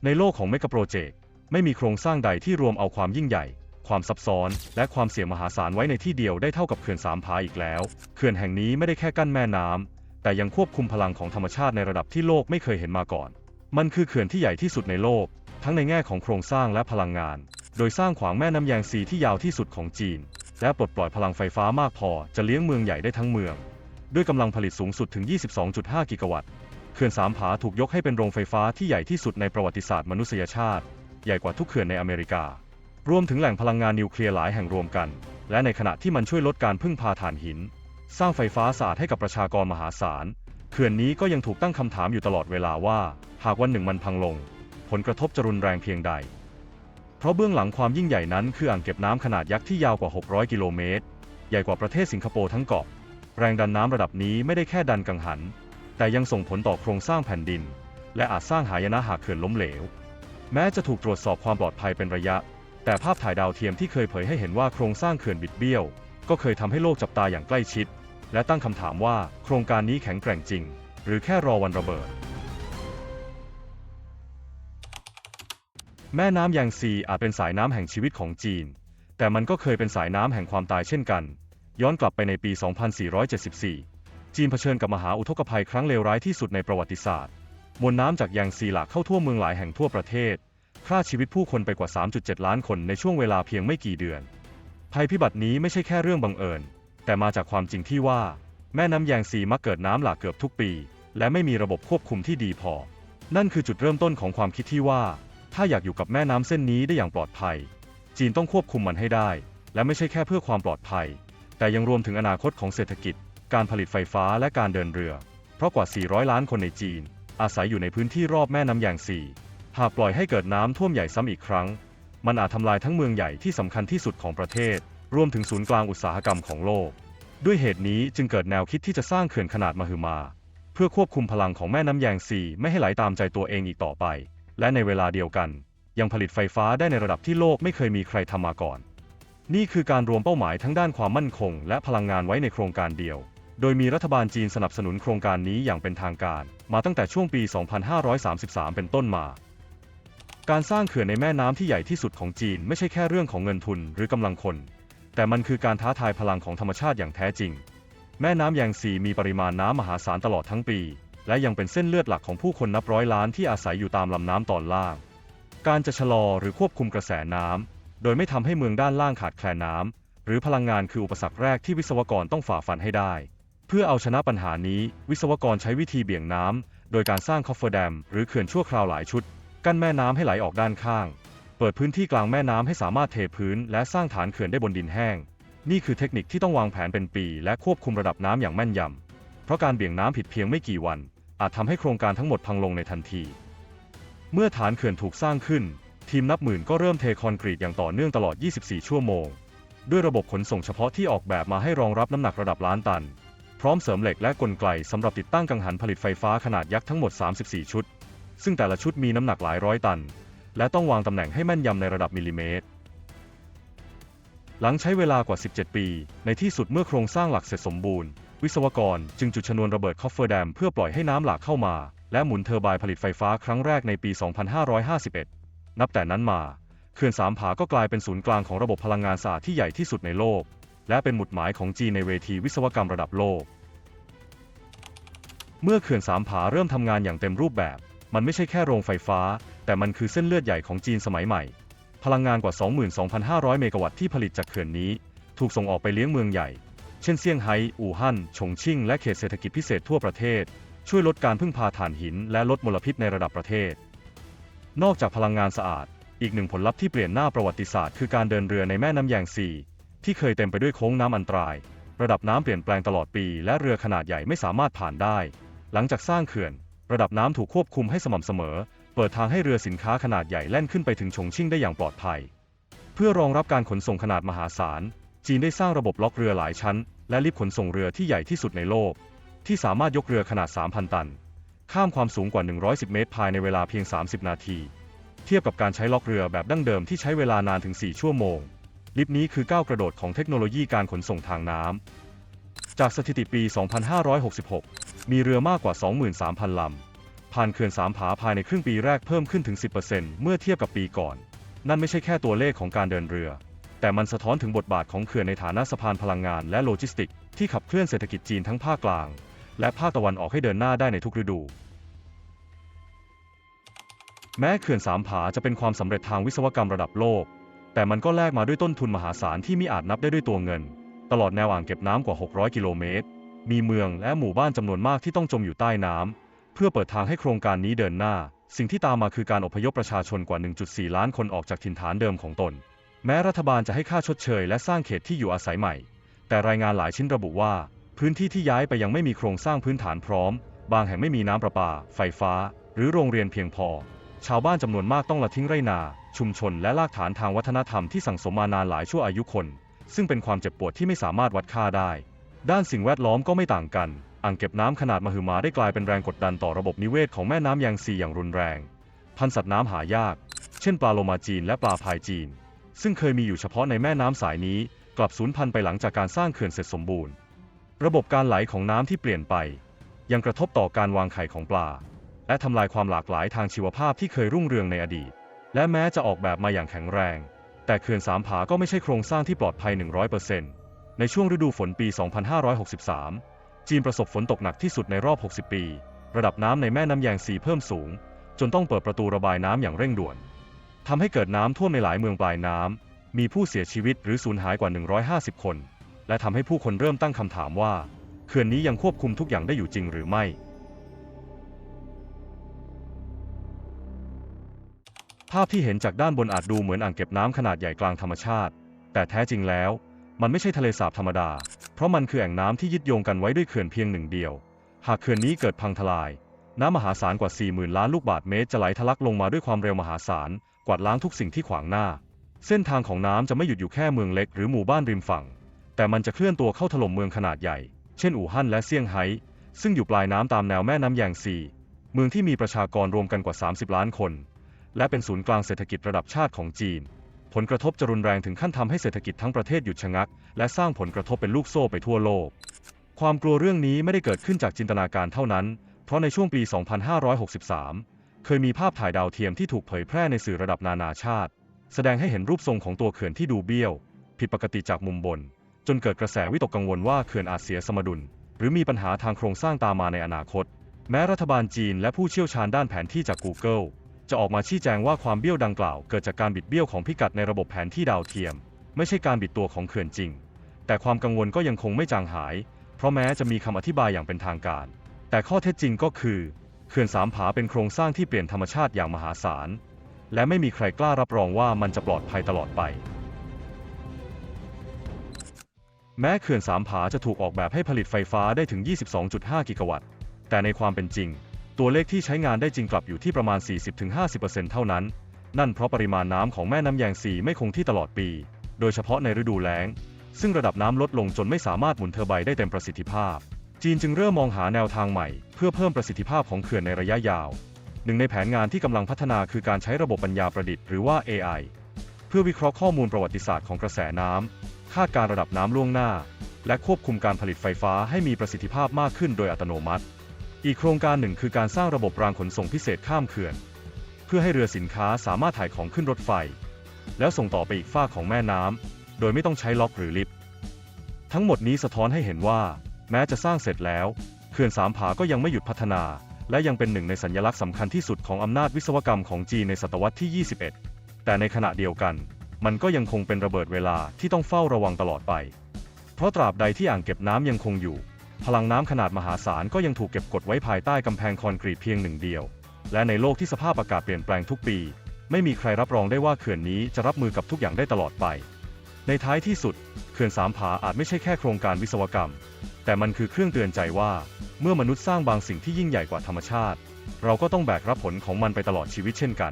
ในโลกของเมกะโปรเจกต์ไม่มีโครงสร้างใดที่รวมเอาความยิ่งใหญ่ความซับซ้อนและความเสี่ยงมหาศาลไว้ในที่เดียวได้เท่ากับเขื่อนสามผาอีกแล้วเขื่อนแห่งนี้ไม่ได้แค่กั้นแม่น้ำแต่ยังควบคุมพลังของธรรมชาติในระดับที่โลกไม่เคยเห็นมาก่อนมันคือเขื่อนที่ใหญ่ที่สุดในโลกทั้งในแง่ของโครงสร้างและพลังงานโดยสร้างขวางแม่น้ำแยงซีที่ยาวที่สุดของจีนและปลดปล่อยพลังไฟฟ้ามากพอจะเลี้ยงเมืองใหญ่ได้ทั้งเมืองด้วยกำลังผลิตสูงสุดถึง 22.5 กิกะวัตต์เขื่อนสามผาถูกยกให้เป็นโรงไฟฟ้าที่ใหญ่ที่สุดในประวัติศาสตร์มนุษยชาติใหญ่กว่าทุกเขื่อนในอเมริการวมถึงแหล่งพลังงานนิวเคลียร์หลายแห่งรวมกันและในขณะที่มันช่วยลดการพึ่งพาถ่านหินสร้างไฟฟ้าสะอาดให้กับประชากรมหาศาลเขื่อนนี้ก็ยังถูกตั้งคำถามอยู่ตลอดเวลาว่าหากวันหนึ่งมันพังลงผลกระทบจะรุนแรงเพียงใดเพราะเบื้องหลังความยิ่งใหญ่นั้นคืออ่างเก็บน้ำขนาดยักษ์ที่ยาวกว่า600 กิโลเมตรใหญ่กว่าประเทศสิงคโปร์ทั้งเกาะแรงดันน้ำระดับนี้ไม่ได้แค่ดันกังหันแต่ยังส่งผลต่อโครงสร้างแผ่นดินและอาจสร้างหายนะหากเขื่อนล้มเหลวแม้จะถูกตรวจสอบความปลอดภัยเป็นระยะแต่ภาพถ่ายดาวเทียมที่เคยเผยให้เห็นว่าโครงสร้างเขื่อนบิดเบี้ยวก็เคยทำให้โลกจับตาอย่างใกล้ชิดและตั้งคำถามว่าโครงการนี้แข็งแกร่งจริงหรือแค่รอวันระเบิดแม่น้ำแยงซีอาจเป็นสายน้ำแห่งชีวิตของจีนแต่มันก็เคยเป็นสายน้ำแห่งความตายเช่นกันย้อนกลับไปในปี 2474 จีนเผชิญกับมหาอุทกภัยครั้งเลวร้ายที่สุดในประวัติศาสตร์มวลน้ำจากแยงซีหลากเข้าท่วมเมืองหลายแห่งทั่วประเทศฆ่าชีวิตผู้คนไปกว่า 3.7 ล้านคนในช่วงเวลาเพียงไม่กี่เดือนภัยพิบัตินี้ไม่ใช่แค่เรื่องบังเอิญแต่มาจากความจริงที่ว่าแม่น้ำแยงซีมักเกิดน้ำหลากเกือบทุกปีและไม่มีระบบควบคุมที่ดีพอนั่นคือจุดเริ่มต้นของความคิดที่ว่าถ้าอยากอยู่กับแม่น้ำเส้นนี้ได้อย่างปลอดภัยจีนต้องควบคุมมันให้ได้และไม่ใช่แค่เพื่อความปลอดภัยแต่ยังรวมถึงอนาคตของเศรษฐกิจการผลิตไฟฟ้าและการเดินเรือเพราะกว่า 400 ล้านคนในจีนอาศัยอยู่ในพื้นที่รอบแม่น้ำแยงซีหากปล่อยให้เกิดน้ำท่วมใหญ่ซ้ำอีกครั้งมันอาจทำลายทั้งเมืองใหญ่ที่สำคัญที่สุดของประเทศรวมถึงศูนย์กลางอุตสาหกรรมของโลกด้วยเหตุนี้จึงเกิดแนวคิดที่จะสร้างเขื่อนขนาดมหึมาเพื่อควบคุมพลังของแม่น้ำแยงซีไม่ให้ไหลตามใจตัวเองอีกต่อไปและในเวลาเดียวกันยังผลิตไฟฟ้าได้ในระดับที่โลกไม่เคยมีใครทำมาก่อนนี่คือการรวมเป้าหมายทั้งด้านความมั่นคงและพลังงานไว้ในโครงการเดียวโดยมีรัฐบาลจีนสนับสนุนโครงการนี้อย่างเป็นทางการมาตั้งแต่ช่วงปี 2533 เป็นต้นมาการสร้างเขื่อนในแม่น้ำที่ใหญ่ที่สุดของจีนไม่ใช่แค่เรื่องของเงินทุนหรือกำลังคนแต่มันคือการท้าทายพลังของธรรมชาติอย่างแท้จริงแม่น้ำแยงซีมีปริมาณน้ำมหาศาลตลอดทั้งปีและยังเป็นเส้นเลือดหลักของผู้คนนับร้อยล้านที่อาศัยอยู่ตามลำน้ำตอนล่างการจะชะลอหรือควบคุมกระแสน้ำโดยไม่ทำให้เมืองด้านล่างขาดแคลนน้ำหรือพลังงานคืออุปสรรคแรกที่วิศวกรต้องฝ่าฟันให้ได้เพื่อเอาชนะปัญหานี้วิศวกรใช้วิธีเบี่ยงน้ำโดยการสร้างคอฟเฟอร์แดมหรือเขื่อนชั่วคราวหลายชุดกั้นแม่น้ำให้ไหลออกด้านข้างเปิดพื้นที่กลางแม่น้ำให้สามารถเทพื้นและสร้างฐานเขื่อนได้บนดินแห้งนี่คือเทคนิคที่ต้องวางแผนเป็นปีและควบคุมระดับน้ำอย่างแม่นยำเพราะการเบี่ยงน้ำผิดเพียงไม่กี่วันอาจทำให้โครงการทั้งหมดพังลงในทันทีเมื่อฐานเขื่อนถูกสร้างขึ้นทีมนับหมื่นก็เริ่มเทคอนกรีตอย่างต่อเนื่องตลอด 24 ชั่วโมงด้วยระบบขนส่งเฉพาะที่ออกแบบมาให้รองรับน้ำหนักระดับล้านตันพร้อมเสริมเหล็กและกลไกสำหรับติดตั้งกังหันผลิตไฟฟ้าขนาดยักษ์ทั้งหมด 34 ชุดซึ่งแต่ละชุดมีน้ำหนักหลายร้อยตันและต้องวางตำแหน่งให้แม่นยำในระดับมิลลิเมตรหลังใช้เวลากว่า 17 ปีในที่สุดเมื่อโครงสร้างหลักเสร็จสมบูรณ์วิศวกรจึงจุดชนวนระเบิดคอฟเฟอร์แดมเพื่อปล่อยให้น้ำหลากเข้ามาและหมุนเทอร์ไบน์ผลิตไฟฟ้าครั้งแรกในปี 2551 นับแต่นั้นมาเขื่อนสามผาก็กลายเป็นศูนย์กลางของระบบพลังงานสะอาดที่ใหญ่ที่สุดในโลกและเป็นหมุดหมายของจีนในเวทีวิศวกรรมระดับโลกเมื่อเขื่อนสามผาเริ่มทำงานอย่างเต็มรูปแบบมันไม่ใช่แค่โรงไฟฟ้าแต่มันคือเส้นเลือดใหญ่ของจีนสมัยใหม่พลังงานกว่า 22,500 เมกะวัตต์ที่ผลิตจากเขื่อนนี้ถูกส่งออกไปเลี้ยงเมืองใหญ่เช่นเซี่ยงไฮ้อู่ฮั่นฉงชิ่งและเขตเศรษฐกิจพิเศษทั่วประเทศช่วยลดการพึ่งพาถ่านหินและลดมลพิษในระดับประเทศนอกจากพลังงานสะอาดอีกหนึ่งผลลัพธ์ที่เปลี่ยนหน้าประวัติศาสตร์คือการเดินเรือในแม่น้ำแยงซีที่เคยเต็มไปด้วยโค้งน้ำอันตรายระดับน้ำเปลี่ยนแปลงตลอดปีและเรือขนาดใหญ่ไม่สามารถผ่านได้หลังจากสร้างเขื่อนระดับน้ำถูกควบคุมให้สม่ำเสมอเปิดทางให้เรือสินค้าขนาดใหญ่แล่นขึ้นไปถึงฉงชิ่งได้อย่างปลอดภัยเพื่อรองรับการขนส่งขนาดมหาศาลจีนได้สร้างระบบล็อกเรือหลายชั้นและลิฟต์ขนส่งเรือที่ใหญ่ที่สุดในโลกที่สามารถยกเรือขนาด 3,000 ตันข้ามความสูงกว่า 110 เมตรภายในเวลาเพียง 30 นาทีเทียบกับการใช้ล็อกเรือแบบดั้งเดิมที่ใช้เวลานานถึง 4 ชั่วโมงลิฟต์นี้คือก้าวกระโดดของเทคโนโลยีการขนส่งทางน้ำจากสถิติปี 2566 มีเรือมากกว่า 23,000 ลำ ผ่านเขื่อนสามผาภายในครึ่งปีแรกเพิ่มขึ้นถึง 10% เมื่อเทียบกับปีก่อนนั่นไม่ใช่แค่ตัวเลขของการเดินเรือแต่มันสะท้อนถึงบทบาทของเขื่อนในฐานะสะพานพลังงานและโลจิสติกส์ที่ขับเคลื่อนเศรษฐกิจจีนทั้งภาคกลางและภาคตะวันออกให้เดินหน้าได้ในทุกฤดูแม้เขื่อนสามผาจะเป็นความสำเร็จทางวิศวกรรมระดับโลกแต่มันก็แลกมาด้วยต้นทุนมหาศาลที่มิอาจนับได้ด้วยตัวเงินตลอดแนวอ่างเก็บน้ำกว่า600กิโลเมตรมีเมืองและหมู่บ้านจำนวนมากที่ต้องจมอยู่ใต้น้ำเพื่อเปิดทางให้โครงการนี้เดินหน้าสิ่งที่ตามมาคือการอพยพประชาชนกว่า 1.4 ล้านคนออกจากถิ่นฐานเดิมของตนแม้รัฐบาลจะให้ค่าชดเชยและสร้างเขตที่อยู่อาศัยใหม่แต่รายงานหลายชิ้นระบุว่าพื้นที่ที่ย้ายไปยังไม่มีโครงสร้างพื้นฐานพร้อมบางแห่งไม่มีน้ำประปาไฟฟ้าหรือโรงเรียนเพียงพอชาวบ้านจำนวนมากต้องละทิ้งไร่นาชุมชนและรากฐานทางวัฒนธรรมที่สั่งสมมานานหลายชั่วอายุคนซึ่งเป็นความเจ็บปวดที่ไม่สามารถวัดค่าได้ด้านสิ่งแวดล้อมก็ไม่ต่างกันอ่างเก็บน้ำขนาดมหึมาได้กลายเป็นแรงกดดันต่อระบบนิเวศของแม่น้ำแยงซีอย่างรุนแรงพันธุ์สัตว์น้ำหายากเช่นปลาโลมาจีนและปลาพายจีนซึ่งเคยมีอยู่เฉพาะในแม่น้ำสายนี้กลับสูญพันธุ์ไปหลังจากการสร้างเขื่อนเสร็จสมบูรณ์ระบบการไหลของน้ำที่เปลี่ยนไปยังกระทบต่อการวางไข่ของปลาและทำลายความหลากหลายทางชีวภาพที่เคยรุ่งเรืองในอดีตและแม้จะออกแบบมาอย่างแข็งแรงแต่เขื่อนสามผาก็ไม่ใช่โครงสร้างที่ปลอดภัย 100% ในช่วงฤดูฝนปี 2563 จีนประสบฝนตกหนักที่สุดในรอบ 60 ปีระดับน้ำในแม่น้ำแยงซีเพิ่มสูงจนต้องเปิดประตูระบายน้ำอย่างเร่งด่วนทำให้เกิดน้ำท่วมในหลายเมืองปลายน้ำมีผู้เสียชีวิตหรือสูญหายกว่า 150 คนและทำให้ผู้คนเริ่มตั้งคำถามว่าเขื่อนนี้ยังควบคุมทุกอย่างได้อยู่จริงหรือไม่ภาพที่เห็นจากด้านบนอาจดูเหมือนอ่างเก็บน้ำขนาดใหญ่กลางธรรมชาติแต่แท้จริงแล้วมันไม่ใช่ทะเลสาบธรรมดาเพราะมันคือแอ่งน้ำที่ยึดโยงกันไว้ด้วยเขื่อนเพียงหนึ่งเดียวหากเขื่อนนี้เกิดพังทลายน้ำมหาศาลกว่า 40,000 ล้านลูกบาศก์เมตรจะไหลทะลักลงมาด้วยความเร็วมหาศาลกวาดล้างทุกสิ่งที่ขวางหน้าเส้นทางของน้ำจะไม่หยุดอยู่แค่เมืองเล็กหรือหมู่บ้านริมฝั่งแต่มันจะเคลื่อนตัวเข้าถล่มเมืองขนาดใหญ่เช่นอู่ฮั่นและเซี่ยงไฮ้ซึ่งอยู่ปลายน้ำตามแนวแม่น้ำแยงซีเมืองที่มีประชากรรวมกันกว่า30 ล้านคนและเป็นศูนย์กลางเศรษฐกิจระดับชาติของจีนผลกระทบจะรุนแรงถึงขั้นทำให้เศรษฐกิจทั้งประเทศหยุดชะงักและสร้างผลกระทบเป็นลูกโซ่ไปทั่วโลกความกลัวเรื่องนี้ไม่ได้เกิดขึ้นจากจินตนาการเท่านั้นเพราะในช่วงปี 2563 เคยมีภาพถ่ายดาวเทียมที่ถูกเผยแพร่ในสื่อระดับนานาชาติแสดงให้เห็นรูปทรงของตัวเขื่อนที่ดูเบี้ยวผิดปกติจากมุมบนจนเกิดกระแสวิตกกังวลว่าเขื่อนอาจเสียสมดุลหรือมีปัญหาทางโครงสร้างตามมาในอนาคตแม้รัฐบาลจีนและผู้เชี่ยวชาญด้านแผนที่จาก Google จะออกมาชี้แจงว่าความเบี้ยวดังกล่าวเกิดจากการบิดเบี้ยวของพิกัดในระบบแผนที่ดาวเทียมไม่ใช่การบิดตัวของเขื่อนจริงแต่ความกังวลก็ยังคงไม่จางหายเพราะแม้จะมีคำอธิบายอย่างเป็นทางการแต่ข้อเท็จจริงก็คือเขื่อนสามผาเป็นโครงสร้างที่เปลี่ยนธรรมชาติอย่างมหาศาลและไม่มีใครกล้ารับรองว่ามันจะปลอดภัยตลอดไปแม้เขื่อนสามผาจะถูกออกแบบให้ผลิตไฟฟ้าได้ถึง 22.5 กิกะวัตต์แต่ในความเป็นจริงตัวเลขที่ใช้งานได้จริงกลับอยู่ที่ประมาณ 40-50% เท่านั้นนั่นเพราะปริมาณน้ำของแม่น้ำแยงซีไม่คงที่ตลอดปีโดยเฉพาะในฤดูแล้งซึ่งระดับน้ำลดลงจนไม่สามารถหมุนเทอร์ไบน์ได้เต็มประสิทธิภาพจีนจึงเริ่มมองหาแนวทางใหม่เพื่อเพิ่มประสิทธิภาพของเขื่อนในระยะยาวหนึ่งในแผนงานที่กำลังพัฒนาคือการใช้ระบบปัญญาประดิษฐ์หรือว่า AI เพื่อวิเคราะห์ข้อมูลประวัติศาสตร์ของกระแสน้ำคาดการระดับน้ำล่วงหน้าและควบคุมการผลิตไฟฟ้าให้มีประสิทธิภาพมากขึ้นโดยอัตโนมัติอีกโครงการหนึ่งคือการสร้างระบบรางขนส่งพิเศษข้ามเขื่อนเพื่อให้เรือสินค้าสามารถถ่ายของขึ้นรถไฟแล้วส่งต่อไปอีกฝั่งของแม่น้ำโดยไม่ต้องใช้ล็อกหรือลิฟต์ทั้งหมดนี้สะท้อนให้เห็นว่าแม้จะสร้างเสร็จแล้วเขื่อนสามผาก็ยังไม่หยุดพัฒนาและยังเป็นหนึ่งในสัญลักษณ์สำคัญที่สุดของอำนาจวิศวกรรมของจีนในศตวรรษที่ 21 แต่ในขณะเดียวกันมันก็ยังคงเป็นระเบิดเวลาที่ต้องเฝ้าระวังตลอดไปเพราะตราบใดที่อ่างเก็บน้ำยังคงอยู่พลังน้ำขนาดมหาศาลก็ยังถูกเก็บกดไว้ภายใต้กำแพงคอนกรีตเพียงหนึ่งเดียวและในโลกที่สภาพอากาศเปลี่ยนแปลงทุกปีไม่มีใครรับรองได้ว่าเขื่อนนี้จะรับมือกับทุกอย่างได้ตลอดไปในท้ายที่สุดเขื่อนสามผาอาจไม่ใช่แค่โครงการวิศวกรรมแต่มันคือเครื่องเตือนใจว่าเมื่อมนุษย์สร้างบางสิ่งที่ยิ่งใหญ่กว่าธรรมชาติเราก็ต้องแบกรับผลของมันไปตลอดชีวิตเช่นกัน